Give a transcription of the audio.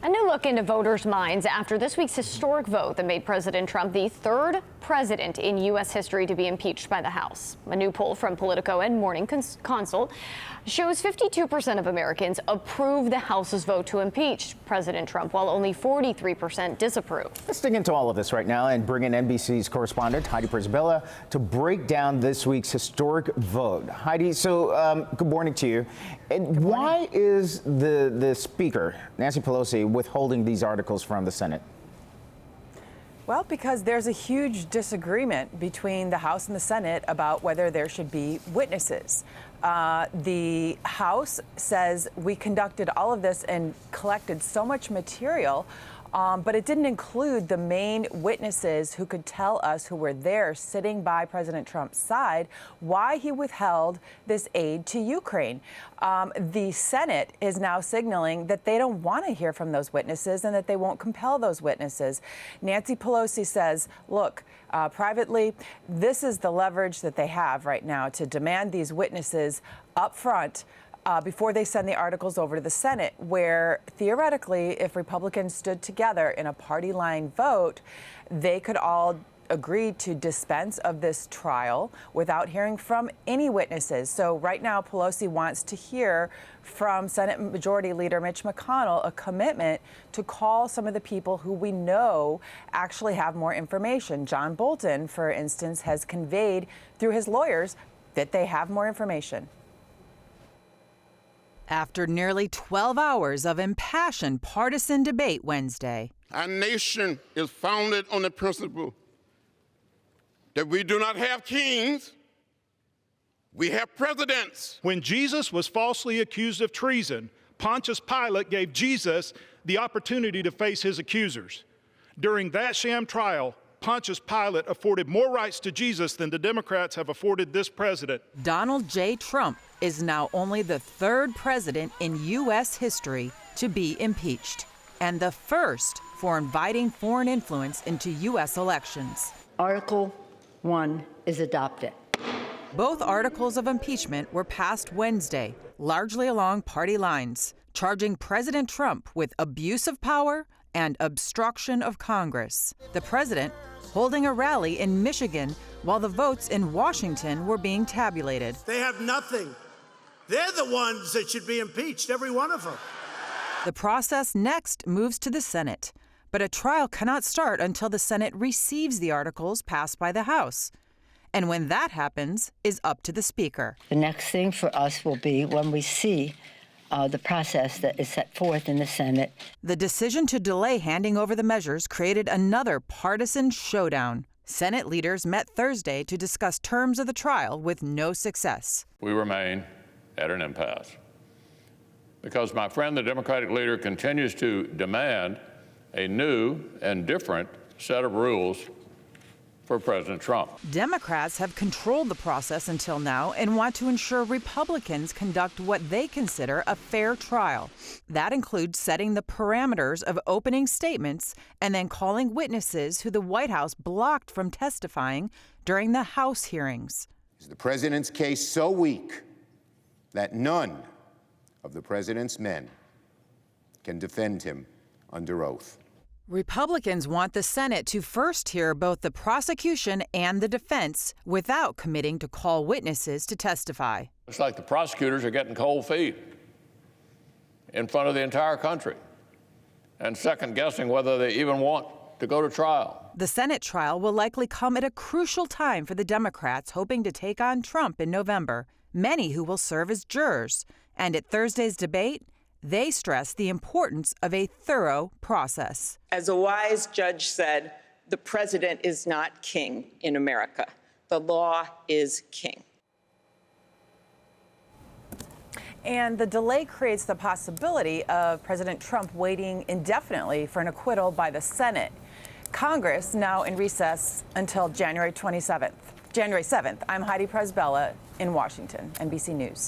A new look into voters' minds after this week's historic vote that made President Trump the third president in U.S. history to be impeached by the House. A new poll from Politico and Morning Consult shows 52% of Americans approve the House's vote to impeach President Trump, while only 43% disapprove. Let's dig into all of this right now and bring in NBC's correspondent Heidi Prisbilla to break down this week's historic vote. Heidi, so good morning to you. And why is the Speaker, Nancy Pelosi, withholding these articles from the Senate? Well, because there's a huge disagreement between the House and the Senate about whether there should be witnesses. The House says we conducted all of this and collected so much material, but it didn't include the main witnesses who could tell us, who were there sitting by President Trump's side, why he withheld this aid to Ukraine. The Senate is now signaling that they don't want to hear from those witnesses and that they won't compel those witnesses. Nancy Pelosi says, look, privately, this is the leverage that they have right now to demand these witnesses up front before they send the articles over to the Senate, where theoretically, if Republicans stood together in a party line vote, they could all agree to dispense of this trial without hearing from any witnesses. So right now, Pelosi wants to hear from Senate Majority Leader Mitch McConnell a commitment to call some of the people who we know actually have more information. John Bolton, for instance, has conveyed through his lawyers that they have more information. After nearly 12 hours of impassioned partisan debate Wednesday, our nation is founded on the principle that we do not have kings, we have presidents. When Jesus was falsely accused of treason, Pontius Pilate gave Jesus the opportunity to face his accusers. During that sham trial, Pontius Pilate afforded more rights to Jesus than the Democrats have afforded this president. Donald J. Trump is now only the third president in U.S. history to be impeached, and the first for inviting foreign influence into U.S. elections. Article 1 is adopted. Both articles of impeachment were passed Wednesday, largely along party lines, charging President Trump with abuse of power and obstruction of Congress. The president holding a rally in Michigan while the votes in Washington were being tabulated. They have nothing. They're the ones that should be impeached, every one of them. The process next moves to the Senate, but a trial cannot start until the Senate receives the articles passed by the House. And when that happens is up to the Speaker. The next thing for us will be when we see the process that is set forth in the Senate. The decision to delay handing over the measures created another partisan showdown. Senate leaders met Thursday to discuss terms of the trial with no success. We remain at an impasse because my friend, the Democratic leader, continues to demand a new and different set of rules for President Trump. Democrats have controlled the process until now and want to ensure Republicans conduct what they consider a fair trial. That includes setting the parameters of opening statements and then calling witnesses who the White House blocked from testifying during the House hearings. Is the president's case so weak that none of the president's men can defend him under oath? Republicans want the Senate to first hear both the prosecution and the defense without committing to call witnesses to testify. It's like the prosecutors are getting cold feet in front of the entire country and second-guessing whether they even want to go to trial. The Senate trial will likely come at a crucial time for the Democrats hoping to take on Trump in November, many who will serve as jurors. And at Thursday's debate, they stress the importance of a thorough process. As a wise judge said, the president is not king in America. The law is king. And the delay creates the possibility of President Trump waiting indefinitely for an acquittal by the Senate. Congress now in recess until January 7th. I'm Heidi Prisbilla in Washington, NBC News.